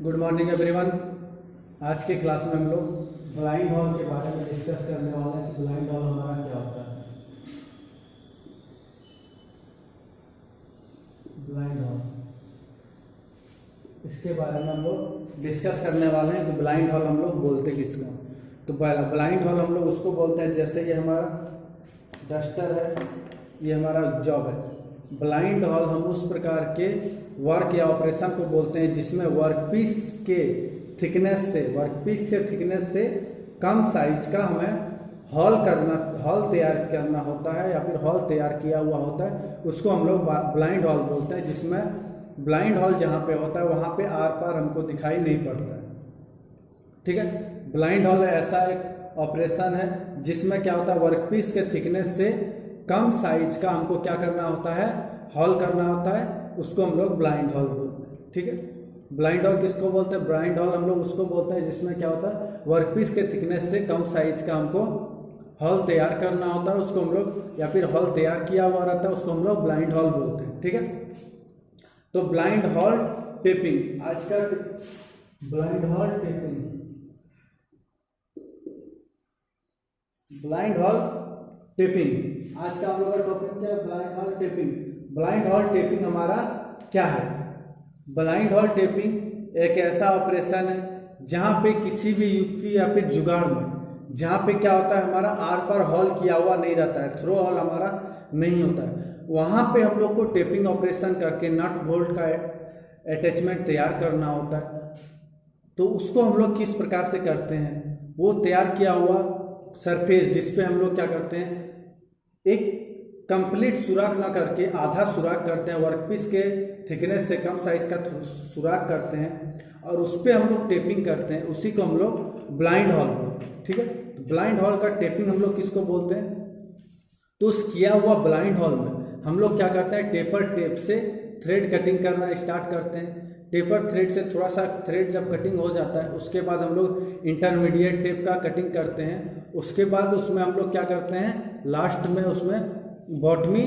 Good morning everyone. आज के class में हम लोग ब्लाइंड हॉल के बारे में डिस्कस करने वाले हैं कि ब्लाइंड हॉल हमारा क्या होता है। ब्लाइंड हॉल, इसके बारे में हम लोग डिस्कस करने वाले हैं कि ब्लाइंड हॉल हम लोग बोलते किसको। तो ब्लाइंड हॉल हम लोग उसको बोलते हैं, जैसे ये हमारा डस्टर है, ये हमारा जॉब है। ब्लाइंड हॉल हम उस प्रकार के वर्क या ऑपरेशन को बोलते हैं जिसमें वर्कपीस के थिकनेस से कम साइज का हमें हॉल तैयार करना होता है या फिर हॉल तैयार किया हुआ होता है, उसको हम लोग ब्लाइंड हॉल बोलते हैं। जिसमें ब्लाइंड हॉल जहाँ पे होता है वहाँ पे आर पार हमको दिखाई नहीं पड़ता है। ठीक है, ब्लाइंड हॉल ऐसा एक ऑपरेशन है जिसमें क्या होता है, वर्कपीस के थिकनेस से कम साइज का हमको क्या करना होता है, हॉल करना होता है, उसको हम लोग ब्लाइंड हॉल बोलते हैं। ठीक है, ब्लाइंड हॉल किसको बोलते हैं? ब्लाइंड हॉल हम लोग उसको बोलते हैं जिसमें क्या होता है, वर्कपीस के थिकनेस से कम साइज का हमको हॉल तैयार करना होता है, उसको हम लोग, या फिर हॉल तैयार किया हुआ रहता है, उसको हम लोग ब्लाइंड हॉल बोलते हैं। ठीक है, तो ब्लाइंड हॉल टेपिंग, आज का blind hole tapping, blind hole tapping, आज का हम लोग का टॉपिक क्या है? Blind hole tapping. Blind hole tapping हमारा क्या है? ब्लाइंड हॉल टेपिंग एक ऐसा ऑपरेशन है जहां पे किसी भी युक्ति या फिर जुगाड़ में, जहां पे क्या होता है, हमारा आर पार हॉल किया हुआ नहीं रहता है, थ्रो हॉल हमारा नहीं होता है, वहां पे हम लोग को टेपिंग ऑपरेशन करके नट बोल्ट का अटैचमेंट तैयार करना होता है। तो उसको हम लोग किस प्रकार से करते हैं, वो तैयार किया हुआ सरफेस जिसपे हम लोग क्या करते हैं, एक कंप्लीट सुराख ना करके आधा सुराख करते हैं, वर्कपीस के थिकनेस से कम साइज का सुराख करते हैं और उस पर हम लोग टेपिंग करते हैं, उसी को हम लोग ब्लाइंड हॉल बोलते हैं। ठीक है, तो ब्लाइंड हॉल का टेपिंग हम लोग किसको बोलते हैं? तो उस किया हुआ ब्लाइंड हॉल में हम लोग क्या करते हैं, टेपर टेप से थ्रेड कटिंग करना स्टार्ट करते हैं। टेपर थ्रेड से थोड़ा सा थ्रेड जब कटिंग हो जाता है, उसके बाद हम लोग इंटरमीडिएट टेप का कटिंग करते हैं। उसके बाद उसमें हम लोग क्या करते हैं, लास्ट में उसमें बॉटमी,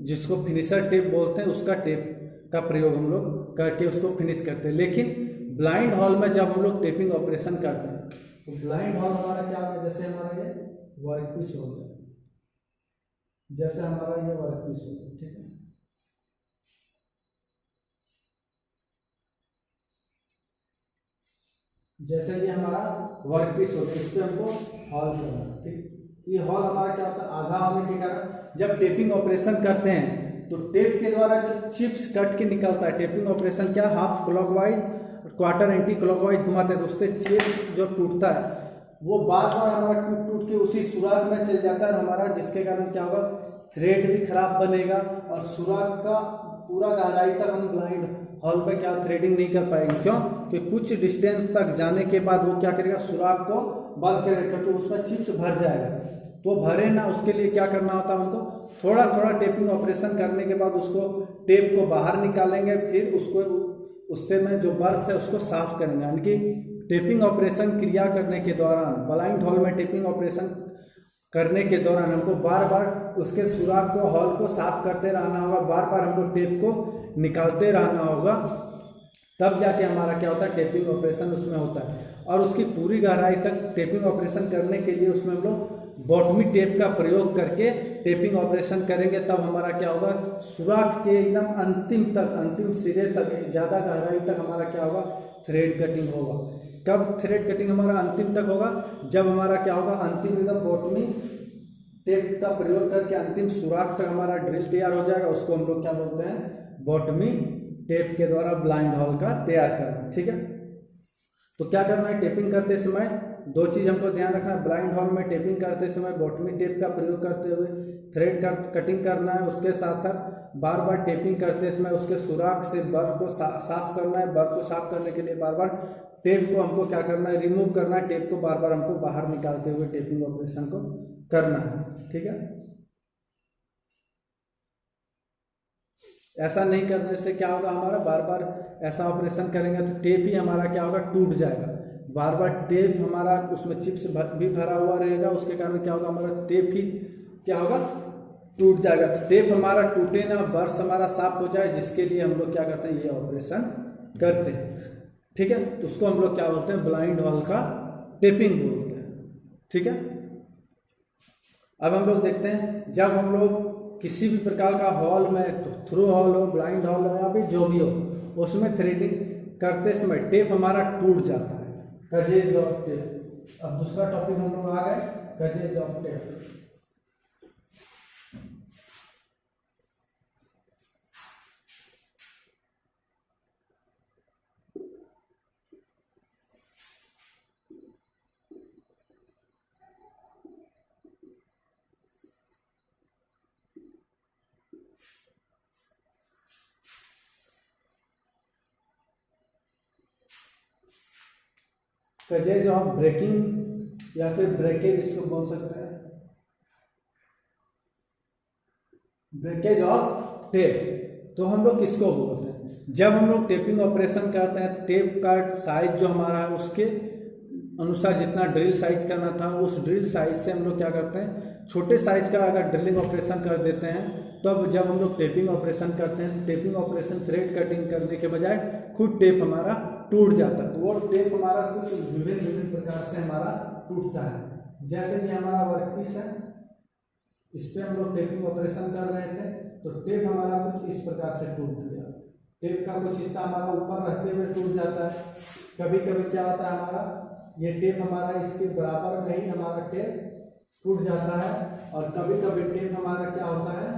जिसको फिनिशर टेप बोलते हैं, उसका टेप का प्रयोग हम लोग करके उसको फिनिश करते हैं। लेकिन ब्लाइंड हॉल में जब हम लोग टेपिंग ऑपरेशन करते हैं तो ब्लाइंड हॉल हमारा क्या होता है, जैसे हमारा ये वर्कपीस हो गया, जैसे हमारा ये वर्कपीस हो गया। ठीक है, जैसे ये हमारा वर्कपीस होता है, इस पे हमको हॉल करना है। ठीक, ये हॉल हमारा क्या होता है, आधा होने के कारण जब टेपिंग ऑपरेशन करते हैं तो टेप के द्वारा जो चिप्स कट के निकलता है, टेपिंग ऑपरेशन क्या, half clockwise quarter anti clockwise घुमाते हैं, तो उससे चिप्स जो टूटता है वो बार बार हमारा टूट टूट के उसी सुराख में चल जाता है हमारा, जिसके कारण क्या होगा, थ्रेड भी खराब बनेगा और सुराख का पूरा गहराई तक हम ब्लाइंड हॉल पे क्या थ्रेडिंग नहीं कर पाएंगे। क्यों? कि कुछ डिस्टेंस तक जाने के बाद वो क्या करेगा, सुराख को बंद करेगा, क्योंकि उसमें चिप्स भर जाएगा। तो भरे ना, उसके लिए क्या करना होता है हमको, थोड़ा थोड़ा टेपिंग ऑपरेशन करने के बाद उसको टेप को बाहर निकालेंगे, फिर उसको उससे में जो बर्स है उसको साफ करेंगे। यानी कि टेपिंग ऑपरेशन क्रिया करने के दौरान, ब्लाइंड हॉल में टेपिंग ऑपरेशन करने के दौरान हमको बार बार उसके सुराख को, हॉल को साफ करते रहना होगा, बार बार हमको टेप को निकालते रहना होगा, तब जाके हमारा क्या होता है, टेपिंग ऑपरेशन उसमें होता है। और उसकी पूरी गहराई तक टेपिंग ऑपरेशन करने के लिए उसमें हम लोग बॉटमी टेप का प्रयोग करके टेपिंग ऑपरेशन करेंगे, तब हमारा क्या होगा, सुराख के एकदम अंतिम तक, अंतिम सिरे तक, ज़्यादा गहराई तक हमारा क्या होगा, थ्रेड कटिंग होगा। कब थ्रेड कटिंग हमारा अंतिम तक होगा, जब हमारा क्या होगा, अंतिम एकदम बॉटमी टेप का प्रयोग करके अंतिम सुराख तक हमारा ड्रिल तैयार हो जाएगा, उसको हम लोग क्या बोलते हैं, बॉटमी टेप के द्वारा ब्लाइंड हॉल का तैयार करना। ठीक है, तो क्या करना है, टेपिंग करते समय दो चीज हमको ध्यान रखना है। ब्लाइंड हॉल में टेपिंग करते समय बॉटमी टेप का प्रयोग करते हुए थ्रेड का कटिंग करना है, उसके साथ साथ बार बार टेपिंग करते समय उसके सुराख से बर को साफ करना है। बर को साफ करने के लिए बार बार टेप को हमको क्या करना है, रिमूव करना है, टेप को बार बार हमको बाहर निकालते हुए टेपिंग ऑपरेशन को करना है। ठीक है, ऐसा नहीं करने से क्या होगा, हमारा बार बार ऐसा ऑपरेशन करेंगे तो टेप ही हमारा क्या होगा, टूट जाएगा। बार बार टेप हमारा उसमें चिप्स भी भरा हुआ रहेगा, उसके कारण क्या होगा, हमारा टेप ही क्या होगा, टूट जाएगा। तो टेप हमारा टूटे ना, बर्स हमारा साफ हो जाए, जिसके लिए हम लोग क्या करते हैं, ये ऑपरेशन करते हैं। ठीक है, तो उसको हम लोग क्या बोलते हैं, ब्लाइंड हॉल का टेपिंग बोलते हैं। ठीक है, अब हम लोग देखते हैं जब हम लोग किसी भी प्रकार का हॉल में, थ्रू हॉल हो, ब्लाइंड हॉल हो या फिर जो भी हो, उसमें थ्रेडिंग करते समय टेप हमारा टूट जाता है, कजेज ऑफ टेप। अब दूसरा टॉपिक हम लोग आ गए, causes of tap. Causes of breaking या फिर ब्रेकेज इसको बोल सकते हैं, ब्रेकेज ऑफ टेप। तो हम लोग किसको बोलते हैं, जब हम लोग टेपिंग ऑपरेशन करते हैं तो टेप का साइज जो हमारा है उसके अनुसार जितना ड्रिल साइज करना था उस ड्रिल साइज से हम लोग क्या करते हैं, छोटे साइज का अगर ड्रिलिंग ऑपरेशन कर देते हैं तब जब हम लोग टेपिंग ऑपरेशन करते हैं, टेपिंग ऑपरेशन थ्रेड कटिंग करने के बजाय खुद टेप हमारा टूट जाता है। तो वो टेप हमारा कुछ विभिन्न विभिन्न प्रकार से हमारा टूटता है। जैसे कि हमारा वर्कपीस है, इस पे हम लोग टेपिंग ऑपरेशन कर रहे थे तो टेप हमारा कुछ इस प्रकार से टूट गया। टेप का कुछ हिस्सा हमारा ऊपर रहते हुए टूट जाता है। कभी कभी क्या होता है, हमारा ये टेप हमारा इसके बराबर में ही हमारा टेप टूट जाता है, और कभी कभी टेप हमारा क्या होता है,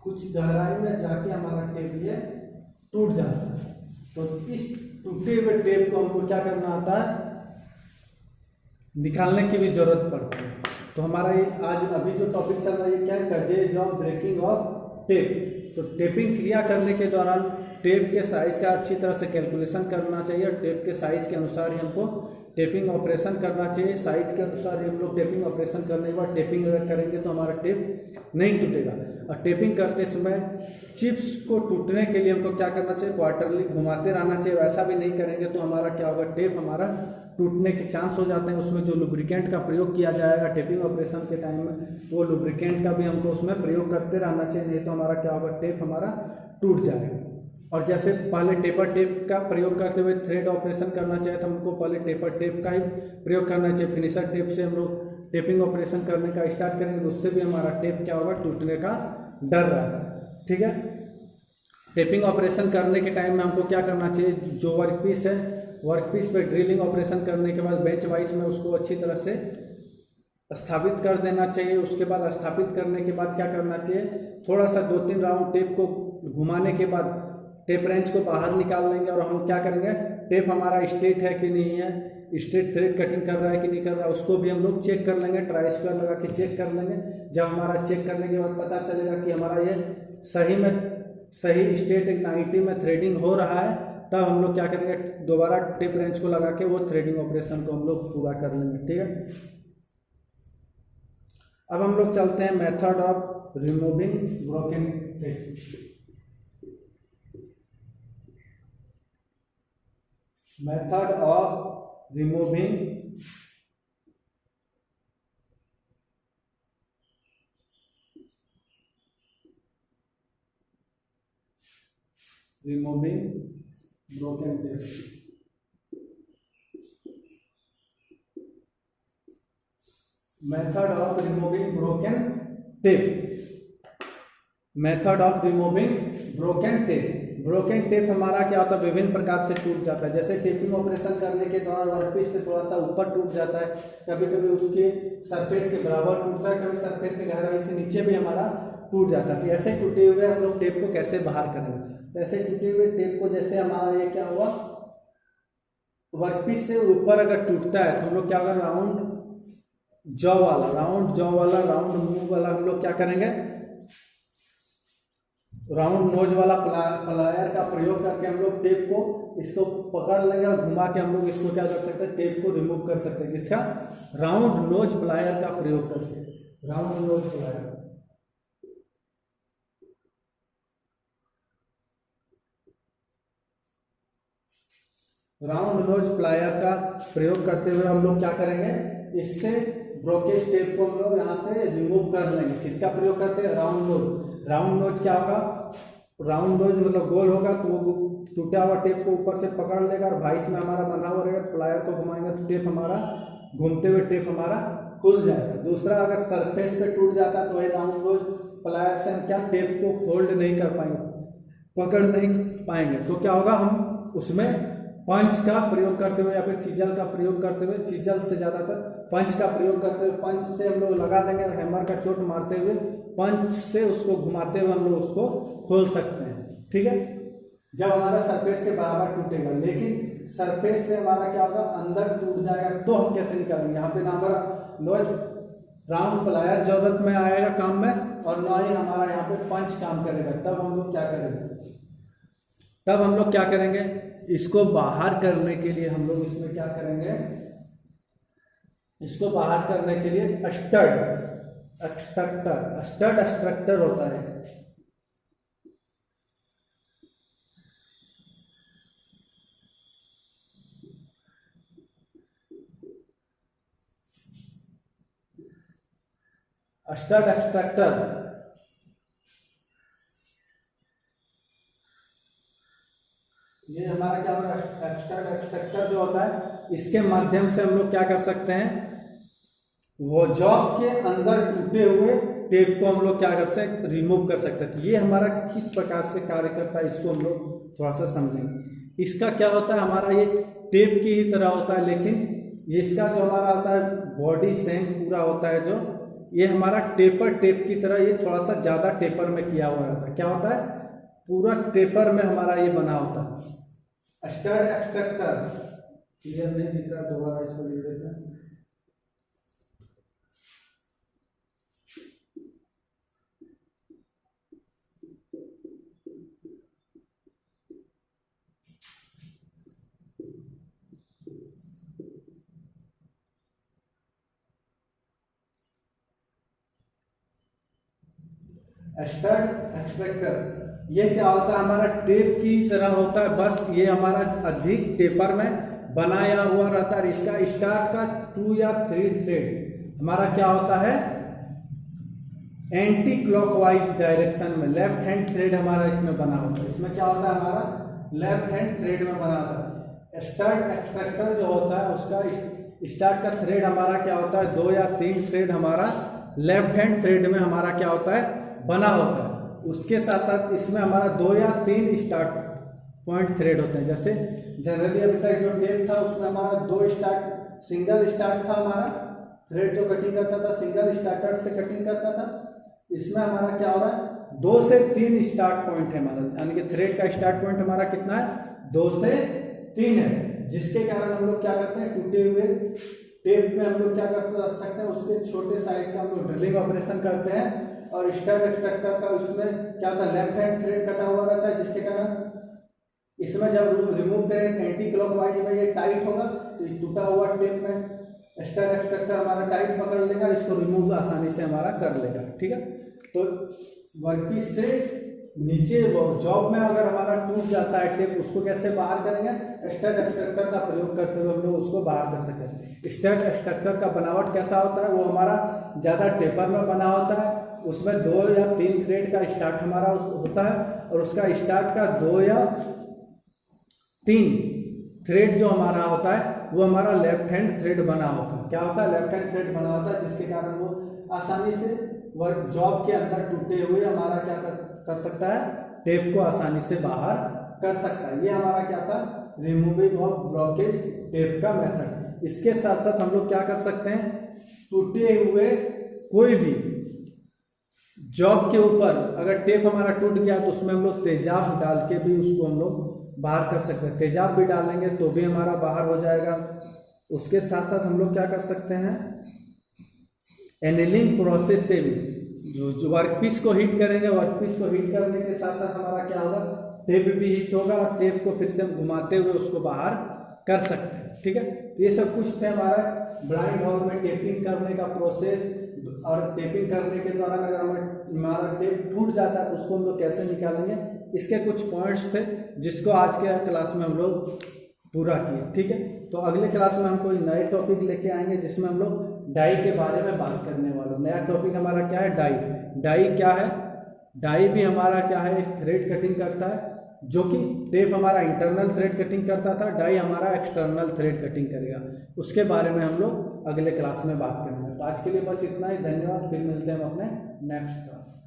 कुछ गहराई में जाके हमारा टेप ये टूट जाता है। तो इस टूटे हुए टेप को हमको क्या करना होता है, निकालने की भी जरूरत पड़ती है। तो हमारा ये आज अभी जो टॉपिक चल रहा है क्या है, causes of breaking of tap. तो टेपिंग क्रिया करने के दौरान टेप के साइज का अच्छी तरह से कैलकुलेशन करना चाहिए, और टेप के साइज के अनुसार ही हमको टेपिंग ऑपरेशन करना चाहिए। साइज के अनुसार ही हम लोग टेपिंग ऑपरेशन करने के बाद टेपिंग अगर करेंगे तो हमारा टेप नहीं टूटेगा। और टेपिंग करते समय चिप्स को टूटने के लिए हमको क्या करना चाहिए, क्वार्टरली घुमाते रहना चाहिए। वैसा भी नहीं करेंगे तो हमारा क्या होगा, टेप हमारा टूटने के चांस हो जाते हैं। उसमें जो लुब्रिकेंट का प्रयोग किया जाएगा टेपिंग ऑपरेशन के टाइम में, वो लुब्रिकेंट का भी हमको उसमें प्रयोग करते रहना चाहिए, नहीं तो हमारा क्या होगा, टेप हमारा टूट जाएगा। और जैसे पहले टेपर टेप का प्रयोग करते हुए थ्रेड ऑपरेशन करना चाहिए तो हमको पहले टेपर टेप का ही प्रयोग करना चाहिए। फिनिशर टेप से हम लोग टेपिंग ऑपरेशन करने का स्टार्ट करेंगे तो उससे भी हमारा टेप क्या होगा, टूटने का डर रहता है। ठीक है, टेपिंग ऑपरेशन करने के टाइम में हमको क्या करना चाहिए, जो वर्कपीस है, वर्कपीस पे ड्रिलिंग ऑपरेशन करने के बाद बेंच वाइज में उसको अच्छी तरह से स्थापित कर देना चाहिए। उसके बाद स्थापित करने के बाद क्या करना चाहिए, थोड़ा सा 2-3 राउंड टेप को घुमाने के बाद टेप रेंच को बाहर निकाल लेंगे, और हम क्या करेंगे, टेप हमारा स्ट्रेट है कि नहीं है, स्ट्रेट थ्रेड कटिंग कर रहा है कि नहीं कर रहा है, उसको भी हम लोग चेक कर लेंगे, ट्राई स्क्वायर लगा के चेक कर लेंगे। जब हमारा चेक करने के बाद पता चलेगा कि हमारा ये सही में सही स्ट्रेट 90 में थ्रेडिंग हो रहा है, तब हम लोग क्या करेंगे, दोबारा टेप रेंच को लगा के वो थ्रेडिंग ऑपरेशन को हम लोग पूरा कर लेंगे। ठीक है, अब हम लोग चलते हैं method of removing broken tape. Method of removing broken tape. Method of removing broken tape. Method of removing broken tape. Broken tape हमारा क्या होता है, विभिन्न प्रकार से टूट जाता है। जैसे टेपिंग ऑपरेशन करने के दौरान वर्कपीस से थोड़ा सा ऊपर टूट जाता है, कभी कभी उसके सरफेस के बराबर टूटता है, कभी सरफेस के गहराई से नीचे भी हमारा टूट जाता है। तो ऐसे टूटे हुए हम लोग टेप को कैसे बाहर करेंगे, तो ऐसे टूटे हुए टेप को जैसे हमारा ये क्या हुआ, वर्कपीस से ऊपर अगर टूटता है तो हम लोग क्या करें, राउंड जॉ वाला राउंड मूव वाला हम लोग क्या करेंगे, राउंड नोज वाला प्लायर का प्रयोग करके हम लोग टेप को इसको पकड़ लेंगे और घुमा के हम लोग इसको क्या कर सकते हैं, टेप को रिमूव कर सकते हैं। किसका, राउंड नोज प्लायर का प्रयोग करके, round knows plier. Round knows plier का प्रयोग करते हुए हम लोग क्या करेंगे, इससे ब्रोकेज टेप को हम लोग यहाँ से रिमूव कर लेंगे। किसका प्रयोग करते हैं, राउंड नोज। राउंड नोज क्या होगा, राउंड नोज मतलब गोल होगा तो वो टूटा हुआ टेप को ऊपर से पकड़ लेगा और वाइस में हमारा बंधा हुआ रहेगा, प्लायर को घुमाएंगे तो टेप हमारा घूमते हुए टेप हमारा खुल जाएगा। दूसरा, अगर सरफेस पे टूट जाता है तो वही राउंड क्लोज प्लायर से हम क्या टेप को होल्ड नहीं कर पाएंगे, पकड़ नहीं पाएंगे। तो क्या होगा, हम उसमें पंच का प्रयोग करते हुए या फिर चीजल का प्रयोग करते हुए, चीजल से ज़्यादातर पंच का प्रयोग करते हुए, पंच से हम लोग लगा देंगे, हैमर का चोट मारते हुए पंच से उसको घुमाते हुए हम लोग उसको खोल सकते हैं। ठीक है, जब हमारा सरफेस के बराबर टूटेगा। लेकिन सरफेस से हमारा क्या होगा, अंदर टूट जाएगा तो हम कैसे निकालेंगे। यहाँ पे ना हमारा नोज राउंड प्लायर जरूरत में आएगा काम में, और ना ही हमारा यहाँ पे पंच काम करेगा। तब हम लोग क्या करेंगे, इसको बाहर करने के लिए हम लोग इसमें क्या करेंगे, इसको बाहर करने के लिए स्ट्रक्टर होता है। स्टड एक्सट्रैक्टर, ये हमारा क्या होगा, स्टड एक्सट्रैक्टर जो होता है, इसके माध्यम से हम लोग क्या कर सकते हैं, वो जॉब के अंदर टूटे हुए टेप को हम लोग क्या कर सकते हैं, रिमूव कर सकते हैं। तो ये हमारा किस प्रकार से कार्य करता है, इसको हम लोग थोड़ा सा समझेंगे। इसका क्या होता है, हमारा ये टेप की ही तरह होता है, लेकिन इसका जो हमारा होता है बॉडी शेंक पूरा होता है, जो ये हमारा टेपर टेप की तरह, ये थोड़ा सा ज्यादा टेपर में किया हुआ रहता है। क्या होता है, पूरा टेपर में हमारा ये बना होता है। स्टड एक्सट्रैक्टर क्लियर नहीं दिख रहा, दोबारा इसको लिख देते हैं। स्टड एक्सट्रैक्टर ये क्या होता है, हमारा टेप की तरह होता है, बस ये हमारा अधिक टेपर में बनाया हुआ रहता है। इसका स्टार्ट का 2 या 3 थ्रेड हमारा क्या होता है, एंटी क्लॉकवाइज डायरेक्शन में लेफ्ट हैंड थ्रेड हमारा इसमें बना होता है। इसमें क्या होता है, हमारा लेफ्ट हैंड थ्रेड में बना होता है। स्टड एक्सट्रैक्टर जो होता है, उसका स्टार्ट का थ्रेड हमारा क्या होता है, 2 या 3 थ्रेड हमारा लेफ्ट हैंड थ्रेड में हमारा क्या होता है, बना होता है। उसके साथ साथ इसमें हमारा 2 या 3 स्टार्ट पॉइंट थ्रेड होते हैं। जैसे जनरली अभी तक जो टेप था उसमें हमारा 2 स्टार्ट, सिंगल स्टार्ट था, हमारा थ्रेड जो कटिंग करता था सिंगल स्टार्टर से कटिंग करता था। इसमें हमारा क्या हो रहा है, 2 से 3 स्टार्ट पॉइंट है हमारा, यानी कि थ्रेड का स्टार्ट पॉइंट हमारा कितना है, 2 से 3 है, जिसके कारण हम लोग क्या करते हैं, टूटे हुए टेप में हम लोग क्या कर सकते हैं, उसके छोटे साइज का हम लोग ड्रिलिंग ऑपरेशन करते हैं। और स्टड एक्सट्रैक्टर का उसमें क्या होता है, लेफ्ट हैंड थ्रेड कटा हुआ रहता है, जिसके कारण इसमें जब रिमूव करें एंटी क्लॉकवाइज में ये टाइट होगा, तो टूटा हुआ टेप में स्टड एक्सट्रैक्टर हमारा टाइट पकड़ लेगा, इसको रिमूव आसानी से हमारा कर लेगा। ठीक है, तो वर्कपीस से नीचे जॉब में अगर हमारा टूट जाता है टेप, उसको कैसे बाहर करेंगे, स्टड एक्सट्रैक्टर का प्रयोग करते हुए हम लोग उसको बाहर कर सकते हैं। स्टड एक्सट्रैक्टर का बनावट कैसा होता है, वो हमारा ज्यादा टेपर में बना होता है, उसमें 2 या 3 थ्रेड का स्टार्ट हमारा होता है, और उसका स्टार्ट का 2 या 3 थ्रेड जो हमारा होता है वो हमारा लेफ्ट हैंड थ्रेड बना होता है। क्या होता है, लेफ्ट हैंड थ्रेड बना होता है, जिसके कारण वो आसानी से वर्क जॉब के अंदर टूटे हुए हमारा क्या कर सकता है, टेप को आसानी से बाहर कर सकता है। ये हमारा क्या था, रिमूविंग ऑफ ब्लॉकेज टेप का मेथड। इसके साथ साथ हम लोग क्या कर सकते हैं, टूटे हुए कोई भी जॉब के ऊपर अगर टेप हमारा टूट गया तो उसमें हम लोग तेजाब डाल के भी उसको हम लोग बाहर कर सकते हैं। तेजाब भी डालेंगे तो भी हमारा बाहर हो जाएगा। उसके साथ साथ हम लोग क्या कर सकते हैं, एनिलिंग प्रोसेस से भी जो वर्कपीस को हीट करेंगे, वर्कपीस को हीट करने के साथ साथ हमारा क्या होगा, टेप भी हीट होगा, और टेप को फिर से हम घुमाते हुए उसको बाहर कर सकते हैं। ठीक है, तो ये सब कुछ थे हमारा ब्लाइंड हॉल में टेपिंग करने का प्रोसेस। और टेपिंग करने के दौरान अगर हमारा टेप टूट जाता है तो उसको हम लोग कैसे निकालेंगे, इसके कुछ पॉइंट्स थे जिसको आज के क्लास में हम लोग पूरा किए। ठीक है, तो अगले क्लास में हम कोई नए टॉपिक लेके आएंगे जिसमें हम लोग डाई के बारे में बात करने वाले। नया टॉपिक हमारा क्या है, डाई। डाई क्या है, डाई भी हमारा क्या है, एक थ्रेड कटिंग करता है, जो कि टेप हमारा इंटरनल थ्रेड कटिंग करता था, डाई हमारा एक्सटर्नल थ्रेड कटिंग करेगा। उसके बारे में हम लोग अगले क्लास में बात करेंगे। तो आज के लिए बस इतना ही, धन्यवाद। फिर मिलते हैं हम अपने नेक्स्ट क्लास।